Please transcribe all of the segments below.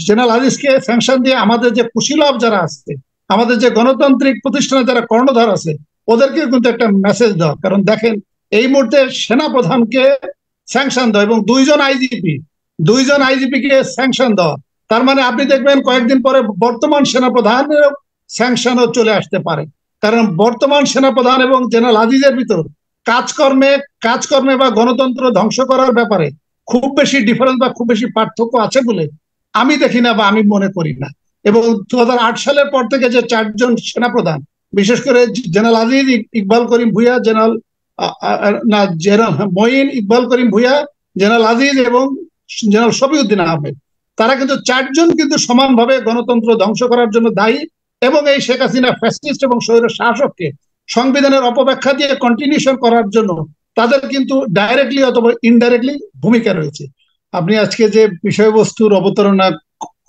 General আজিজকে sanction দিয়ে আমাদের যে কুশীলব যারা আছে, আমাদের যে গণতান্ত্রিক প্রতিষ্ঠানে যারা কর্ণধার আছে, ওদেরকে কিন্তু একটা মেসেজ দেওয়া। কারণ দেখেন, এই মুহূর্তে সেনা প্রধানকে স্যাংশন দেওয়া এবং দুইজন আইজিপি কে স্যাংশন দেওয়া, তার মানে আপনি দেখবেন কয়েকদিন পরে বর্তমান সেনাপ্রধানের স্যাংশনও চলে আসতে পারে। কারণ বর্তমান সেনাপ্রধান এবং জেনারেল আজিজের ভিতর কাজকর্মে বা গণতন্ত্র ধ্বংস করার ব্যাপারে খুব বেশি ডিফারেন্স বা খুব বেশি পার্থক্য আছে বলে আমি দেখি না বা আমি মনে করি না। এবং 2008 সালের পর থেকে যে চারজন সেনাপ্রধান, বিশেষ করে জেনারেল আজিজ, ইকবাল করিম ভুইয়া, জেনারেল না জেনারেল মঈন, ইকবাল করিম ভুইয়া, জেনারেল আজিজ এবং জেনারেল শফিউদ্দিন আহমেদ, তারা কিন্তু চারজন কিন্তু সমানভাবে গণতন্ত্র ধ্বংস করার জন্য দায়ী। এবং এই শেখ হাসিনা ফ্যাসিস্ট এবং স্বৈর শাসককে সংবিধানের অপব্যাখ্যা দিয়ে কন্টিনিউশন করার জন্য তাদের কিন্তু ডাইরেক্টলি অথবা ইনডাইরেক্টলি ভূমিকা রয়েছে। আপনি আজকে যে বিষয়বস্তুর অবতারণা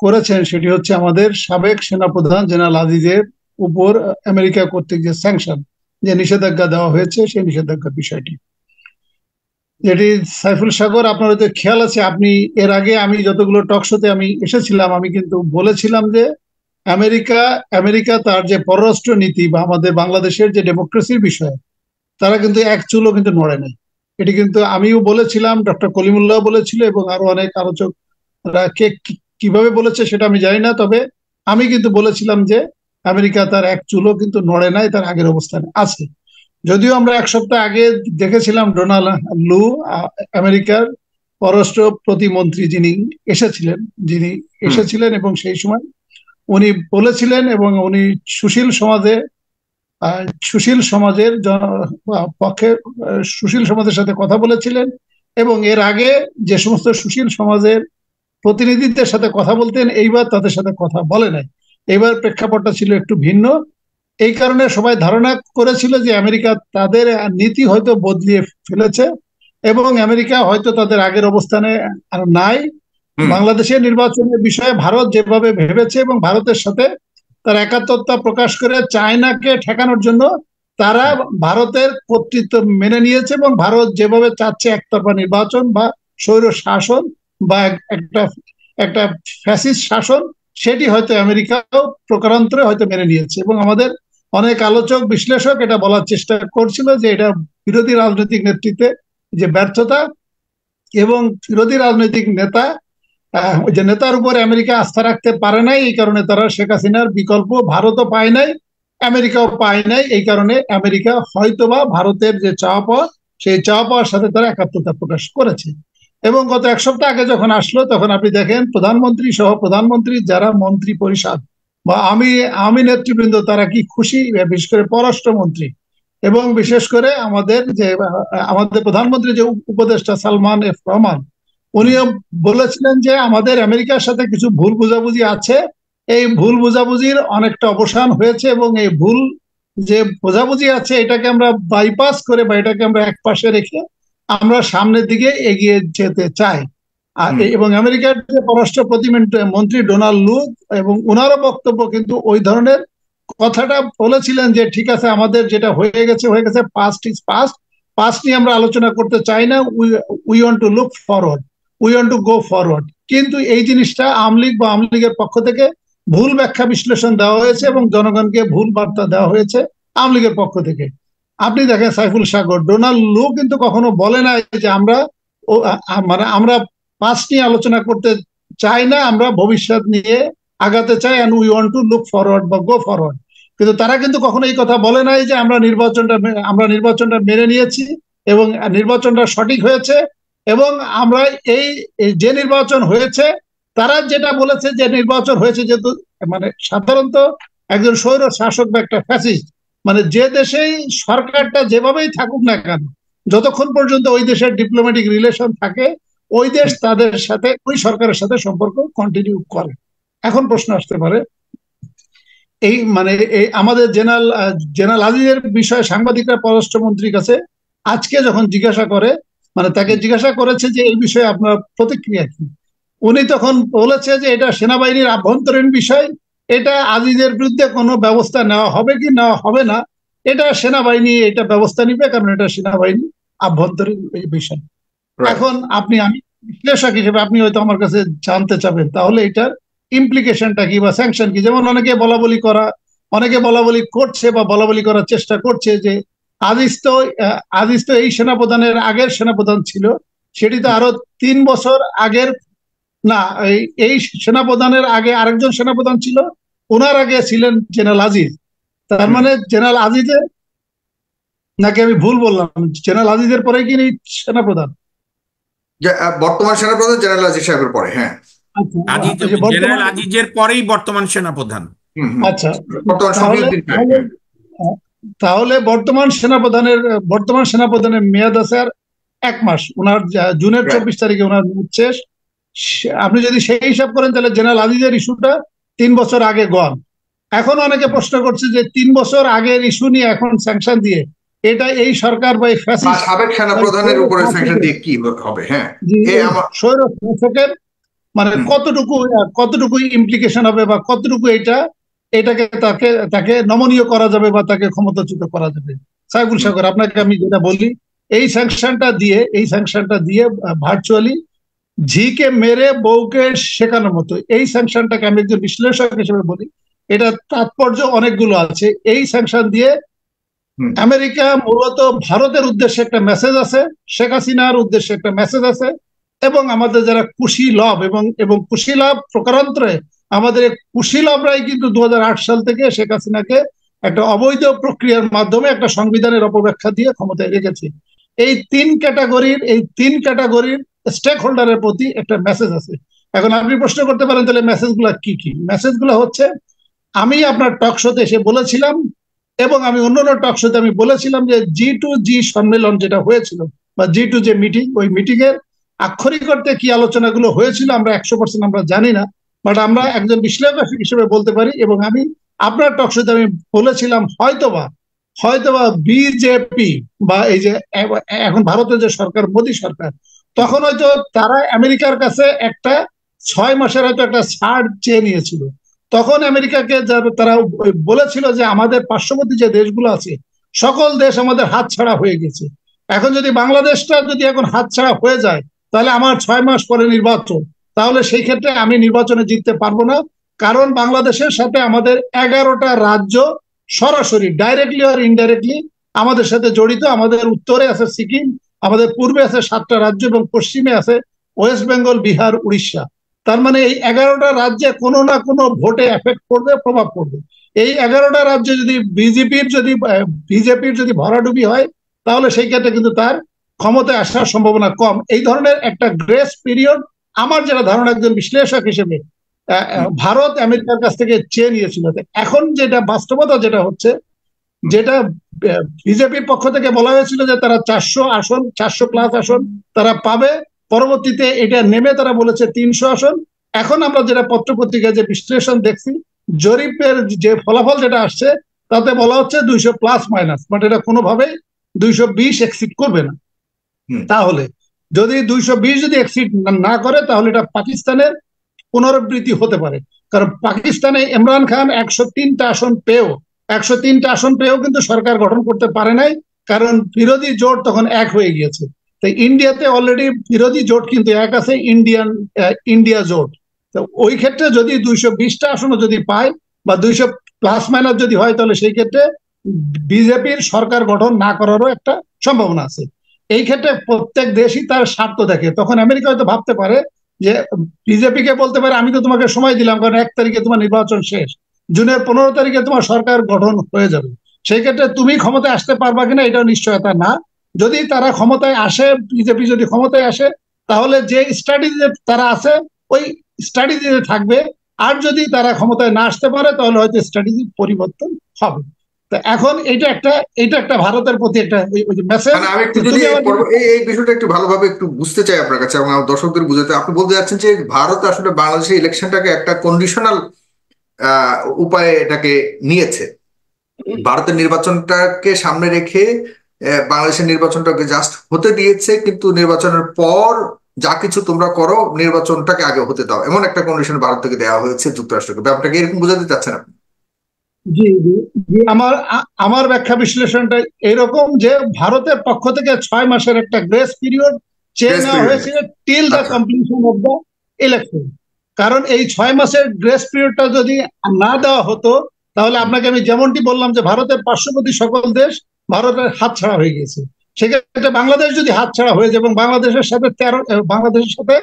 করেছেন সেটি হচ্ছে আমাদের সাবেক সেনাপ্রধান জেনারেল আজিজের উপর আমেরিকা কর্তৃক যে স্যাংশন, যে নিষেধাজ্ঞা দেওয়া হয়েছে, সেই নিষেধাজ্ঞার বিষয়টি যেটি সাইফুল সাগর, আপনার হয়তো খেয়াল আছে, আপনি এর আগে আমি যতগুলো টক শোতে আমি এসেছিলাম, আমি কিন্তু বলেছিলাম যে আমেরিকা আমেরিকা তার যে পররাষ্ট্র নীতি বা আমাদের বাংলাদেশের যে ডেমোক্রেসির বিষয়ে তারা কিন্তু এক চুলও কিন্তু নড়ে নাই। এটি কিন্তু আমিও বলেছিলাম, ডক্টর কলিমুল্লাহ বলেছিল এবং আরো অনেক আলোচকরা কে কিভাবে বলেছে সেটা আমি জানি না, তবে আমি কিন্তু বলেছিলাম যে আমেরিকা তার এক চুলও কিন্তু নড়ে নাই, তার আগের অবস্থানে আছে। যদিও আমরা এক সপ্তাহ আগে দেখেছিলাম ডোনাল্ড লু, আমেরিকার পররাষ্ট্র প্রতিমন্ত্রী যিনি এসেছিলেন এবং সেই সময় উনি বলেছিলেন এবং উনি সুশীল সমাজের পক্ষে সুশীল সমাজের সাথে কথা বলেছিলেন। এবং এর আগে যে সমস্ত সুশীল সমাজের প্রতিনিধিদের সাথে কথা বলতেন, এইবার তাদের সাথে কথা বলে নাই। এইবার প্রেক্ষাপটটা ছিল একটু ভিন্ন। এই কারণে সবাই ধারণা করেছিল যে আমেরিকা তাদের নীতি হয়তো বদলিয়ে ফেলেছে এবং আমেরিকা হয়তো তাদের আগের অবস্থানে আর নাই। বাংলাদেশের নির্বাচনের বিষয়ে ভারত যেভাবে ভেবেছে এবং ভারতের সাথে তার একাত্মতা প্রকাশ করে চায়নাকে ঠেকানোর জন্য তারা ভারতের কর্তৃত্ব মেনে নিয়েছে এবং ভারত যেভাবে চাচ্ছে একতরফা নির্বাচন বা স্বৈর শাসন বা একটা একটা ফ্যাসিস্ট শাসন, সেটি হয়তো আমেরিকাও প্রকারান্তরে হয়তো মেনে নিয়েছে। এবং আমাদের অনেক আলোচক বিশ্লেষক এটা বলার চেষ্টা করছিল যে এটা বিরোধী রাজনৈতিক নেতৃত্বে যে ব্যর্থতা এবং বিরোধী রাজনৈতিক নেতা ওই যে নেতার উপর আমেরিকা আস্থা রাখতে পারে নাই, এই কারণে তারা শেখ হাসিনার বিকল্প ভারতও পায় নাই, আমেরিকাও পায় নাই। এই কারণে আমেরিকা হয়তোবা ভারতের যে চাওয়া পাওয়া, সেই চাওয়া পাওয়ার সাথে তারা একাত্মতা প্রকাশ করেছে। এবং গত এক সপ্তাহ আগে যখন আসলো তখন আপনি দেখেন প্রধানমন্ত্রী সহ প্রধানমন্ত্রী যারা মন্ত্রী পরিষদ বা আমি নেতৃবৃন্দ তারা কি খুশি, বিশেষ করে পররাষ্ট্রমন্ত্রী এবং বিশেষ করে আমাদের প্রধানমন্ত্রী যে উপদেষ্টা সালমান এফ রহমান, উনিও বলেছিলেন যে আমাদের আমেরিকার সাথে কিছু ভুল বোঝাবুঝি আছে, এই ভুল বোঝাবুঝির অনেকটা অবসান হয়েছে এবং এই ভুল যে বোঝাবুঝি আছে এটাকে আমরা বাইপাস করে বা এটাকে আমরা একপাশে রেখে আমরা সামনের দিকে এগিয়ে যেতে চাই। এবং আমেরিকার যে পররাষ্ট্র প্রতিমন্ত্রী ডোনাল্ড লু এবং ওনারও বক্তব্য কিন্তু ওই ধরনের কথাটা বলেছিলেন যে ঠিক আছে, আমাদের যেটা হয়ে গেছে হয়ে গেছে, পাস্ট ইজ পাস্ট, পাস্ট নিয়ে আমরা আলোচনা করতে চাই না, we want to look forward, we want to go forward. কিন্তু এই জিনিসটা আওয়ামী লীগ বা আওয়ামী লীগের পক্ষ থেকে ভুল ব্যাখ্যা বিশ্লেষণ দেওয়া হয়েছে এবং জনগণকে ভুল বার্তা দেওয়া হয়েছে আওয়ামী লীগের পক্ষ থেকে। আপনি দেখেন সাইফুল সাগর, ডোনাল্ড লু কিন্তু কখনো বলে নাই যে আমরা পাস্ট নিয়ে আলোচনা করতে চাই না, আমরা ভবিষ্যৎ নিয়ে আগাতে চাই, and we want to look forward বা গো ফরওয়ার্ড। কিন্তু তারা কিন্তু কখনো এই কথা বলে নাই যে আমরা নির্বাচনটা মেনে নিয়েছি এবং নির্বাচনটা সঠিক হয়েছে এবং আমরা এই যে নির্বাচন হয়েছে, তারা যেটা বলেছে যে নির্বাচন হয়েছে যেহেতু সাধারণত একজন স্বৈর শাসক বা একটা ফ্যাসিস্ট, যে দেশেই সরকারটা যেভাবেই থাকুক না কেন, যতক্ষণ পর্যন্ত ওই দেশের ডিপ্লোম্যাটিক রিলেশন থাকে, ওই দেশ তাদের সাথে ওই সরকারের সাথে সম্পর্ক কন্টিনিউ করে। এখন প্রশ্ন আসতে পারে এই আমাদের জেনারেল আজিজের বিষয়ে সাংবাদিকরা পররাষ্ট্রমন্ত্রীর কাছে আজকে যখন জিজ্ঞাসা করে, তাকে জিজ্ঞাসা করেছে যে এই বিষয়ে আপনার প্রতিক্রিয়া কি, উনি তখন বলেছে যে এটা সেনাবাহিনীর আভ্যন্তরীণ বিষয়, এটা আজিজের বিরুদ্ধে কোনো ব্যবস্থা নেওয়া হবে কি নেওয়া হবে না, এটা সেনাবাহিনী এটা ব্যবস্থা নিবে, কারণ এটা সেনাবাহিনী আভ্যন্তরীণ বিষয়। এখন বিশ্লেষক হিসেবে আপনি হয়তো আমার কাছে জানতে চাবেন, তাহলে এটার ইমপ্লিকেশনটা কি বা স্যাংশন কি। যেমন অনেকে বলা বলি করছে বা বলা বলি করার চেষ্টা করছে যে আজিজ তো এই সেনাপ্রধানের আগের সেনাপ্রধান ছিল, সেটি তো আরো 3 বছর আগের। না, এই সেনাপ্রধানের আগে আরেকজন সেনাপ্রধান ছিল, ওনার আগে ছিলেন জেনারেল আজিজ। তার মানে জেনারেল আজিজের, নাকি আমি ভুল বললাম, জেনারেল আজিজের পরে কি সেনাপ্রধান? বর্তমান সেনাপ্রধান জেনারেল আজিজ সাহেবের পরে, হ্যাঁ। আচ্ছা, আজিজ, ওই যে জেনারেল বর্তমান, আজিজের পরেই বর্তমান সেনাপ্রধান। আচ্ছা, বর্তমান তাহলে শফিউদ্দিন সাহেব, তাহলে হ্যাঁ। তাহলে বর্তমান সেনাপ্রধানের মেয়াদ আছে আর 1 মাস। ওনার জুনের Right. 24 তারিখে ওনার মেয়াদ শেষ। আপনি যদি সেই হিসাব করেন তাহলে জেনারেল আজিজের ইস্যুটা 3 বছর আগে গন। এখন অনেকে প্রশ্ন করছে যে 3 বছর আগের ইস্যু নিয়ে এখন স্যাংশন দিয়ে এটা এই সরকার বা এই ফ্যাসিস্ট সাবেক সেনাপ্রধানের উপরে স্যাংশন দিয়ে কি হবে? হ্যাঁ, স্বৈর শাসকের মানে কতটুকু ইমপ্লিকেশন হবে বা কতটুকু এটাকে তাকে নমনীয় করা যাবে বা তাকে ক্ষমতাচ্যুত করা যাবে। সাইফুল সাগর, আপনাকে আমি যেটা বলি, এই স্যাংশনটা দিয়ে ভার্চুয়ালি ঝিকে মেরে বউকে শেখানোর মতো এই স্যাংশনটাকে আমি একজন বিশ্লেষক হিসেবে বলি, এটা তাৎপর্য অনেকগুলো আছে। এই স্যাংশন দিয়ে আমেরিকা মূলত ভারতের উদ্দেশ্যে একটা মেসেজ আছে, শেখ হাসিনার উদ্দেশ্যে একটা মেসেজ আছে, এবং আমাদের যারা কুশীলব এবং কুশীলব প্রকারান্তরে আমাদের কুশীলবরাই কিন্তু 2008 সাল থেকে শেখ হাসিনাকে একটা অবৈধ প্রক্রিয়ার মাধ্যমে একটা সংবিধানের অপব্যাখ্যা দিয়ে ক্ষমতায় রেখেছে। এই তিন ক্যাটাগরির স্টেক হোল্ডারের প্রতি একটা মেসেজ আছে। এখন আপনি প্রশ্ন করতে পারেন তাহলে মেসেজগুলো কি কি? মেসেজগুলো হচ্ছে, আমি আপনার টক শোতে এসে বলেছিলাম এবং আমি অন্যান্য টক শোতে আমি বলেছিলাম যে G2G সম্মেলন যেটা হয়েছিল বা G2 যে মিটিং, ওই মিটিং এর আক্ষরিক অর্থে কি আলোচনাগুলো হয়েছিল আমরা 100% আমরা জানি না, বাট আমরা একজন বিশ্লেষক হিসেবে বলতে পারি। এবং আমি আপনার টক শোতে আমি বলেছিলাম হয়তোবা বিজেপি বা এই যে এখন ভারতের যে সরকার, মোদী সরকার, তখন হয়তো তারা আমেরিকার কাছে একটা 6 মাসের হয়তো একটা ছাড় চেয়ে নিয়েছিল। তখন আমেরিকাকে তারা বলেছিল যে আমাদের পার্শ্ববর্তী যে দেশগুলো আছে সকল দেশ আমাদের হাতছাড়া হয়ে গেছে, এখন যদি বাংলাদেশটা যদি এখন হাতছাড়া হয়ে যায় তাহলে আমার 6 মাস পরে নির্বাচন, তাহলে সেই ক্ষেত্রে আমি নির্বাচনে জিততে পারবো না, কারণ বাংলাদেশের সাথে আমাদের 11টা রাজ্য সরাসরি ডাইরেক্টলি আর ইনডাইরেক্টলি আমাদের সাথে জড়িত। আমাদের উত্তরে আছে সিকিম, আমাদের পূর্বে আছে 7টা রাজ্য এবং পশ্চিমে আছে ওয়েস্ট বেঙ্গল, বিহার, উড়িষ্যা। তার মানে এই 11টা রাজ্যে কোনো না কোনো ভোটে এফেক্ট করবে, প্রভাব পড়বে। এই 11টা রাজ্যে যদি বিজেপির যদি ভরাডুবি হয় তাহলে সেই ক্ষেত্রে কিন্তু তার ক্ষমতায় আসার সম্ভাবনা কম। এই ধরনের একটা গ্রেস পিরিয়ড আমার যেটা ধারণা একজন বিশ্লেষক হিসেবে ভারত আমেরিকার কাছ থেকে চেয়ে নিয়েছিল। এখন যেটা বাস্তবতা যেটা হচ্ছে, যেটা বিজেপির পক্ষ থেকে বলা হয়েছিল যে তারা 400+ আসন তারা পাবে, পরবর্তীতে এটা নেমে তারা বলেছে 300 আসন। এখন আমরা যেটা পত্রপত্রিকায় যে বিশ্লেষণ দেখছি, জরিপের যে ফলাফল যেটা আসছে তাতে বলা হচ্ছে 200+- বাট এটা কোনোভাবেই 220 এক্সিড করবে না। তাহলে যদি 220 যদি এক্সিড না করে তাহলে এটা পাকিস্তানের পুনরাবৃত্তি হতে পারে, কারণ পাকিস্তানে ইমরান খান 103টা আসন পেয়েও কিন্তু সরকার গঠন করতে পারে নাই, কারণ বিরোধী জোট তখন এক হয়ে গিয়েছে। তাই ইন্ডিয়াতে অলরেডি বিরোধী জোট কিন্তু এক আছে, ইন্ডিয়া জোট। তো ওই ক্ষেত্রে যদি 220টা আসনও যদি পায় বা 200+ যদি হয় তাহলে সেই ক্ষেত্রে বিজেপির সরকার গঠন না করারও একটা সম্ভাবনা আছে। এই ক্ষেত্রে প্রত্যেক দেশই তার স্বার্থ দেখে। তখন আমেরিকা হয়তো ভাবতে পারে যে বিজেপিকে বলতে পারে আমি তো তোমাকে সময় দিলাম, কারণ 1 তারিখে তোমার নির্বাচন শেষ, জুনের 15 তারিখে তোমার সরকার গঠন হয়ে যাবে, সেই ক্ষেত্রে তুমি ক্ষমতায় আসতে পারবা কিনা এটাও নিশ্চয়তা না। যদি তারা ক্ষমতায় আসে, বিজেপি যদি ক্ষমতায় আসে, তাহলে যে স্ট্র্যাটেজিতে তারা আছে ওই স্ট্র্যাটেজিতে থাকবে। আর যদি তারা ক্ষমতায় না আসতে পারে তাহলে হয়তো স্ট্র্যাটেজি পরিবর্তন হবে। তো এখন এটা একটা ভারতের প্রতি একটা মেসেজ। আমি একটু যদি এই বিষয়টা একটু ভালোভাবে একটু বুঝতে চাই আপনার কাছে এবং আমার দর্শকদের বুঝাতে, আপনি বলতে যাচ্ছেন যে ভারত আসলে বাংলাদেশের ইলেকশনটাকে একটা কন্ডিশনাল উপায়ে এটাকে নিয়েছে, ভারতের নির্বাচনটাকে সামনে রেখে বাংলাদেশের নির্বাচনটাকে জাস্ট হতে দিয়েছে, কিন্তু নির্বাচনের পর যা কিছু তোমরা করো নির্বাচনটাকে আগে হতে দাও, এমন একটা কন্ডিশন ভারত থেকে দেওয়া হয়েছে যুক্তরাষ্ট্রকে। ব্যাপারটাকে এরকম বোঝাতে চাচ্ছেন আপনি? জি জি জি, আমার ব্যাখ্যা বিশ্লেষণটা এরকম যে ভারতের পক্ষ থেকে 6 মাসের একটা গ্রেস পিরিয়ড চেয়ে Grace নেওয়া period হয়েছিল নিয়েছে। টিল দ্য আচ্ছা কমপ্লিশন অফ দ্য ইলেকশন। কারণ এই 6 মাসের গ্রেস পিরিয়ডটা যদি না দেওয়া হতো, তাহলে আপনাকে আমি যেমনটি বললাম যে ভারতের পার্শ্ববর্তী সকল দেশ ভারতের হাতছাড়া হয়ে গেছে। সেক্ষেত্রে বাংলাদেশ যদি হাতছাড়া হয়ে যায় এবং বাংলাদেশের সাথে বাংলাদেশের সাথে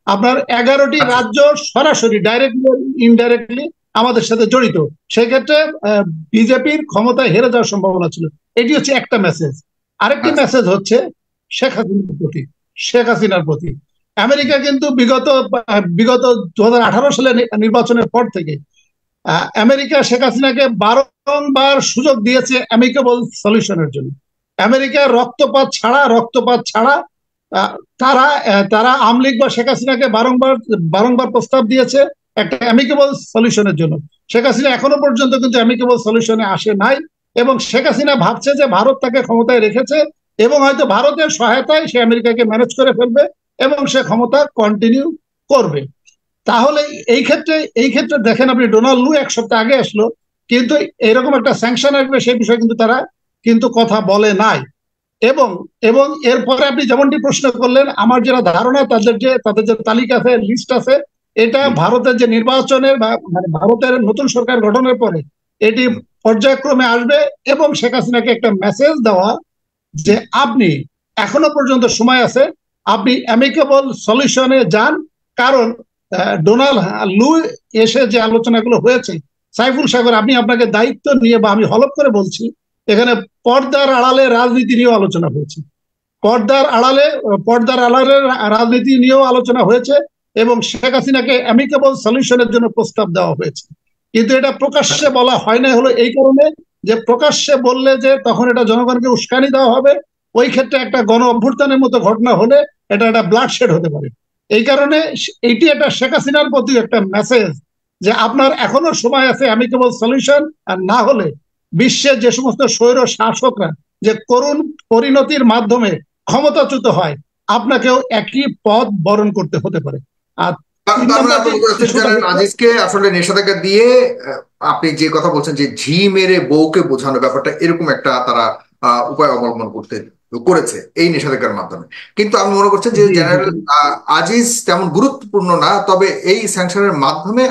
আপনার 11টি আচ্ছা রাজ্য সরাসরি ডাইরেক্টলি ইনডাইরেক্টলি আমাদের সাথে জড়িত, সেক্ষেত্রে বিজেপির ক্ষমতায় হেরে যাওয়ার সম্ভাবনা ছিল। এটি হচ্ছে একটা মেসেজ। আরেকটি আচ্ছা মেসেজ হচ্ছে শেখ হাসিনার প্রতি। শেখ হাসিনার প্রতি আমেরিকা কিন্তু বিগত 2018 সালে নির্বাচনের পর থেকে আমেরিকা শেখ হাসিনাকে বারংবার সুযোগ দিয়েছে অ্যামিকেবল সলিউশনের জন্য। আমেরিকা রক্তপাত ছাড়া তারা তারা আওয়ামী লীগ বা শেখ হাসিনাকে বারংবার প্রস্তাব দিয়েছে একটা অ্যামিকেবল সলিউশনের জন্য। শেখ হাসিনা এখনো পর্যন্ত কিন্তু অ্যামিকেবল সলিউশনে আসে নাই, এবং শেখ হাসিনা ভাবছে যে ভারত তাকে ক্ষমতায় রেখেছে এবং হয়তো ভারতের সহায়তায় সে আমেরিকাকে ম্যানেজ করে ফেলবে এবং সে ক্ষমতা কন্টিনিউ করবে। তাহলে এই ক্ষেত্রে দেখেন আপনি, ডোনাল্ড লু 1 সপ্তাহ আগে আসলো, কিন্তু এরকম একটা স্যাংশন আসবে সেই বিষয়ে কিন্তু তারা কিন্তু কথা বলে নাই। এবং এবং এরপরে আপনি যেমনটি প্রশ্ন করলেন, আমার যেটা ধারণা তাদের যে তালিকা আছে, লিস্ট আছে, এটা ভারতের যে নির্বাচনের বা মানে ভারতের নতুন সরকার গঠনের পরে এটি পর্যায়ক্রমে আসবে এবং শেখ হাসিনাকে একটা মেসেজ দেওয়া যে আপনি এখনো পর্যন্ত সময় আছে, আপনি অ্যামিকেবল সলিউশনে যান। কারণ ডোনাল্ড লু এসে যে আলোচনাগুলো হয়েছে, সাইফুল সাগর আমি আপনাকে দায়িত্ব নিয়ে বা আমি হলফ করে বলছি, এখানে পর্দার আড়ালে রাজনীতি নিয়েও আলোচনা হয়েছে। পর্দার আড়ালে রাজনীতি নিয়েও আলোচনা হয়েছে এবং শেখ হাসিনাকে অ্যামিকেবল সলিউশনের জন্য প্রস্তাব দেওয়া হয়েছে। কিন্তু এটা প্রকাশ্যে বলা হয় না হলো এই কারণে যে প্রকাশ্যে বললে যে তখন এটা জনগণকে উস্কানি দেওয়া হবে, ওই ক্ষেত্রে একটা গণ অভ্যুত্থানের মতো ঘটনা হলে এটা একটা ব্লাড শেড হতে পারে। এই কারণে এইটি একটা শেখ হাসিনার প্রতি একটা মেসেজ যে আপনার এখনো সময় আছে অ্যামিকেবল সলিউশন, আর না হলে বিশ্বের যে সমস্ত স্বৈর শাসকরা যে করুণ পরিণতির মাধ্যমে ক্ষমতাচ্যুত হয়, আপনাকেও একই পথ বরণ করতে হতে পারে। আর তার 3 তার মানে নম্বর আপনি যে বলতে চাচ্ছেন ইস্যুটা জেনারেল হচ্ছে, আজিজকে আসলে নিষেধাজ্ঞা দিয়ে আপনি যে কথা বলছেন যে ঝি মেরে বউকে বোঝানো ব্যাপারটা, এরকম একটা তারা উপায় অবলম্বন করেছে এই নিষেধাজ্ঞার মাধ্যমে। কিন্তু আমি মনে করছি যে জি জি জেনারেল আজিজ তেমন গুরুত্বপূর্ণ না, তবে এই স্যাংশনের মাধ্যমে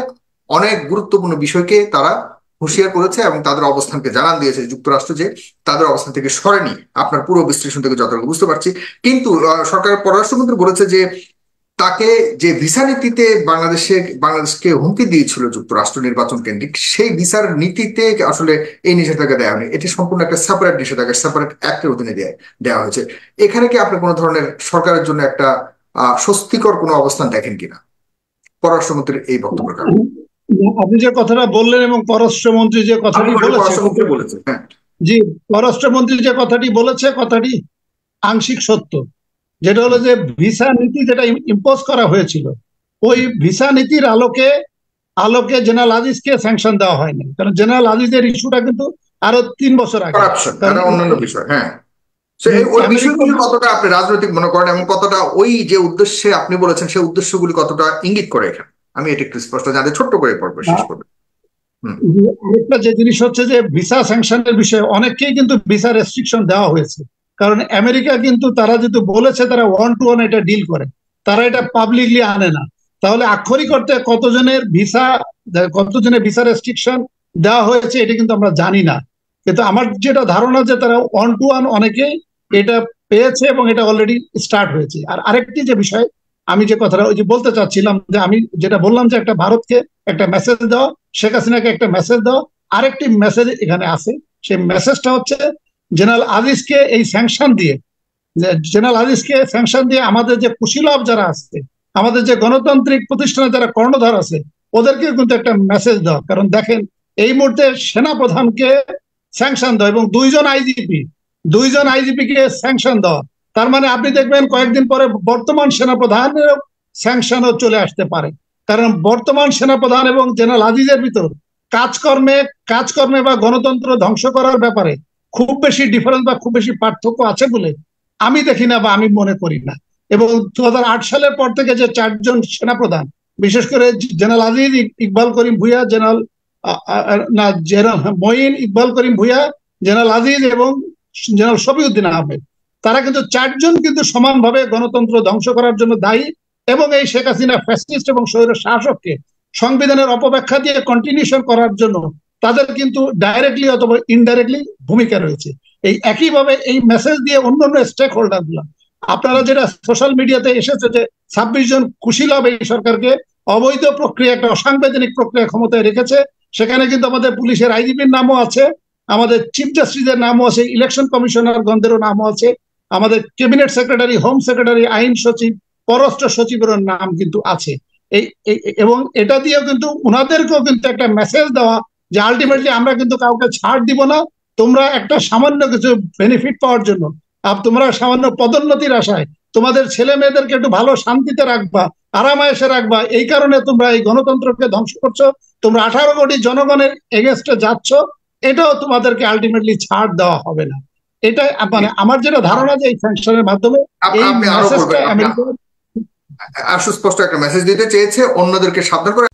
অনেক গুরুত্বপূর্ণ বিষয়কে তারা হুঁশিয়ার করেছে এবং তাদের অবস্থানকে জানান দিয়েছে যুক্তরাষ্ট্র যে তাদের অবস্থান থেকে সরেনি। আপনার পুরো বিশ্লেষণ থেকে যতটুকু বুঝতে পারছি। কিন্তু সরকারের পররাষ্ট্রমন্ত্রী বলেছে যে তাকে যে ভিসা নীতিতে বাংলাদেশকে হুমকি দিয়েছিল যুক্তরাষ্ট্র নির্বাচন কেন্দ্রিক, সেই ভিসার নীতিতে আসলে এই নিষেধাজ্ঞা দেওয়া হয়নি। এটি সম্পূর্ণ একটা সেপারেট নিষেধাজ্ঞা, সেপারেট অ্যাক্টের অধীনে দেওয়া হয়েছে। এখানে কি আপনি কোনো ধরনের সরকারের জন্য একটা স্বস্তিকর কোনো অবস্থান দেখেন কিনা পররাষ্ট্রমন্ত্রীর এই বক্তব্যের কারণে? আপনি যে কথাটা বললেন এবং পররাষ্ট্রমন্ত্রী যে কথাটি বলেছে, পররাষ্ট্রমন্ত্রী বলেছে, হ্যাঁ। জি, পররাষ্ট্রমন্ত্রী যে কথাটি আংশিক সত্য। যেটা হলো যে ভিসা নীতি যেটা ইম্পোজ করা হয়েছিল, ওই ভিসা নীতির আলোকে জেনারেল আজিজকে স্যাংশন দেওয়া হয়নি। কারণ জেনারেল আজিজের ইস্যুটা কিন্তু আরো 3 বছর আগে। করাপশন কারণ এটা অন্যান্য বিষয়, হ্যাঁ। ওই আমেরিকা, বিষয়গুলি কতটা আপনি রাজনৈতিক মনে করেন এবং কতটা ওই যে উদ্দেশ্যে আপনি বলেছেন সেই উদ্দেশ্যগুলি কতটা ইঙ্গিত করে এখানে, আমি এটা একটু স্পষ্ট জানতে ছোট্ট করে পড়বো, শেষ করবো। আরেকটা যে জিনিস হচ্ছে যে ভিসা স্যাংশনের বিষয়ে অনেককেই কিন্তু ভিসা রেস্ট্রিকশন দেওয়া হয়েছে। কারণ আমেরিকা কিন্তু তারা যেহেতু বলেছে তারা 1 to 1 এটা ডিল করে, তারা এটা পাবলিকলি আনে না। তাহলে আক্ষরিক অর্থে কতজনের ভিসা রেস্ট্রিকশন দেওয়া হয়েছে এটা কিন্তু আমরা জানি না। কিন্তু আমার যেটা ধারণা যে তারা 1 to 1 অনেকেই এটা পেয়েছে এবং এটা অলরেডি স্টার্ট হয়েছে। আর আরেকটি যে বিষয় আমি যে কথাটা ওই যে বলতে চাচ্ছিলাম, যে আমি যেটা বললাম যে একটা ভারতকে একটা মেসেজ দেওয়া, শেখ হাসিনাকে একটা মেসেজ দাও, আরেকটি মেসেজ এখানে আছে। সেই মেসেজটা হচ্ছে জেনারেল আজিজকে এই স্যাংশন দিয়ে, আমাদের যে কুশীলভ যারা আছে, আমাদের যে গণতান্ত্রিক প্রতিষ্ঠানে যারা কর্ণধার আছে, ওদেরকে কিন্তু একটা মেসেজ দাও। কারণ দেখেন এই মুহূর্তে সেনাপ্রধানকে স্যাংশন দাও এবং দুইজন আইজিপি কে স্যাংশন দাও, তার মানে আপনি দেখবেন কয়েকদিন পরে বর্তমান সেনাপ্রধানের স্যাংশনও চলে আসতে পারে। কারণ বর্তমান সেনাপ্রধান এবং জেনারেল আজিজের ভিতর কাজকর্মে বা গণতন্ত্র ধ্বংস করার ব্যাপারে খুব বেশি ডিফারেন্স বা খুব বেশি পার্থক্য আছে বলে আমি দেখি না বা আমি মনে করি না। এবং 2008 সালের পর থেকে যে 4জন সেনাপ্রধান, বিশেষ করে জেনারেল আজিজ, ইকবাল করিম ভুইয়া, জেনারেল মঈন, ইকবাল করিম ভুইয়া, জেনারেল আজিজ এবং জেনারেল শফিউদ্দিন আহমেদ, তারা কিন্তু চারজন কিন্তু সমানভাবে গণতন্ত্র ধ্বংস করার জন্য দায়ী, এবং এই শেখ হাসিনা ফ্যাসিস্ট এবং স্বৈর শাসককে সংবিধানের অপব্যাখ্যা দিয়ে কন্টিনিউশন করার জন্য তাদের কিন্তু ডাইরেক্টলি অথবা ইনডাইরেক্টলি ভূমিকা রয়েছে। এই একইভাবে এই মেসেজ দিয়ে অন্যান্য স্টেক হোল্ডার গুলো, আপনারা যেটা সোশ্যাল মিডিয়াতে এসেছে যে 26 জন কুশীলব এই সরকারকে অবৈধ প্রক্রিয়া, একটা অসাংবিধানিক প্রক্রিয়া ক্ষমতায় রেখেছে, সেখানে কিন্তু আমাদের পুলিশের আইজিপির নামও আছে, আমাদের চিফ জাস্টিসের নামও আছে, ইলেকশন কমিশনার গণদেরও নামও আছে, আমাদের ক্যাবিনেট সেক্রেটারি, হোম সেক্রেটারি, আইন সচিব, পররাষ্ট্র সচিবের নাম কিন্তু আছে। এবং এটা দিয়েও কিন্তু উনাদেরকেও কিন্তু একটা মেসেজ দেওয়া যে আলটিমেটলি আমরা কিন্তু কাউকে ছাড় দিব না, তোমরা একটা সামান্য কিছু বেনিফিট পাওয়ার জন্য, তোমরা সামান্য পদোন্নতির আশায় তোমাদের ছেলে মেয়েদেরকে একটু ভালো শান্তিতে রাখবা, আরামায়েশে রাখবা, এই কারণে তোমরা এই গণতন্ত্রকে ধ্বংস করছো, তোমরা 18 কোটি জনগণের এগেনস্টে যাচ্ছ, এটাও তোমাদেরকে আলটিমেটলি ছাড় দেওয়া হবে না। এটা মানে আমার যেটা ধারণা যে এই স্যাংশনের মাধ্যমে এই মেসেজটা আমেরিকা সুস্পষ্ট একটা মেসেজ দিতে চেয়েছে অন্যদেরকে সাবধান করে।